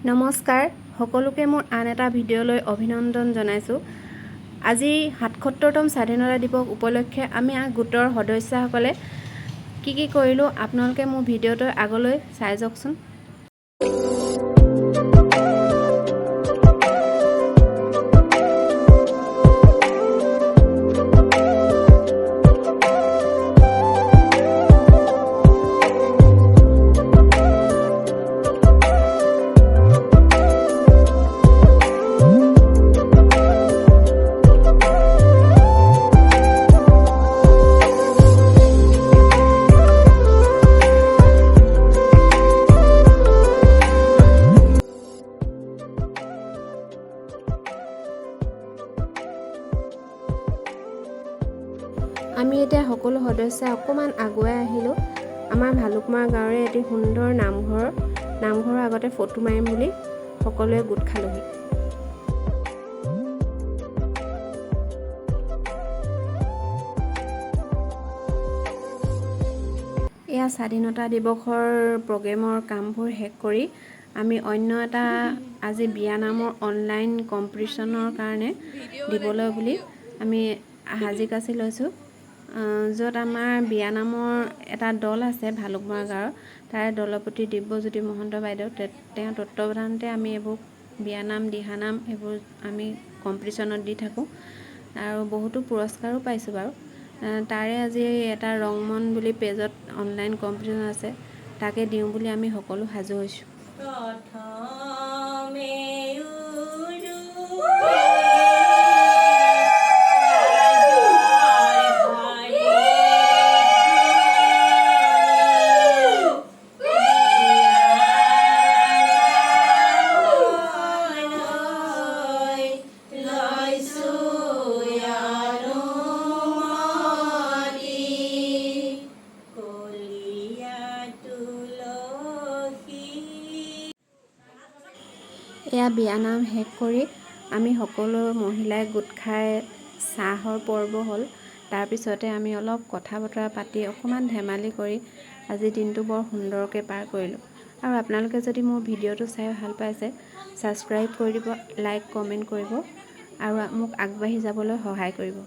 নমস্কাৰ সকলোকে মোৰ আন এটা ভিডিঅ'লৈ অভিনন্দন জনাইছোঁ। আজি ৭৭তম স্বাধীনতা দিৱস উপলক্ষে আমি গোটৰ সদস্যসকলে কি কৰিলোঁ আপোনালোকে মোৰ ভিডিঅ'টো আগলৈ চাই যাওকচোন। আমি এতিয়া সকলো সদস্য অকণমান আগুৱাই আহিলোঁ। আমাৰ ভালুকমাৰ গাঁৱৰে এটি সুন্দৰ নামঘৰৰ আগতে ফটো মাৰিম বুলি সকলোৱে গোট খালোহি। এয়া স্বাধীনতা দিৱসৰ প্ৰগ্ৰেমৰ কামবোৰ শেষ কৰি আমি অন্য এটা আজি বিয়ানামৰ অনলাইন কম্পিটিশ্যনৰ কাৰণে দিবলৈ বুলি আমি সাজি কাচি লৈছোঁ। য'ত আমাৰ বিয়ানামৰ এটা দল আছে ভালুকমাৰ গাঁৱৰ, তাৰে দলপতি দিব্যজ্যোতি মহন্ত বাইদেউ, তেওঁ তত্ত্বাৱধানতে আমি এইবোৰ বিয়ানাম দিহানাম এইবোৰ আমি কম্পিটিশ্যনত দি থাকোঁ আৰু বহুতো পুৰস্কাৰো পাইছোঁ বাৰু। তাৰে আজি এটা ৰংমন বুলি পেজত অনলাইন কম্পিটিশ্যন আছে, তাকে দিওঁ বুলি আমি সকলো সাজু হৈছোঁ। এয়া বিয়ানাম শেষ কৰি আমি সকলো মহিলাই গোট খাই চাহৰ পৰ্ব হ'ল। তাৰপিছতে আমি অলপ কথা বতৰা পাতি অকণমান ধেমালি কৰি আজি দিনটো বৰ সুন্দৰকৈ পাৰ কৰিলোঁ। আৰু আপোনালোকে যদি মোৰ ভিডিঅ'টো চাই ভাল পাইছে, ছাবস্ক্ৰাইব কৰি দিব, লাইক কমেণ্ট কৰিব আৰু মোক আগবাঢ়ি যাবলৈ সহায় কৰিব।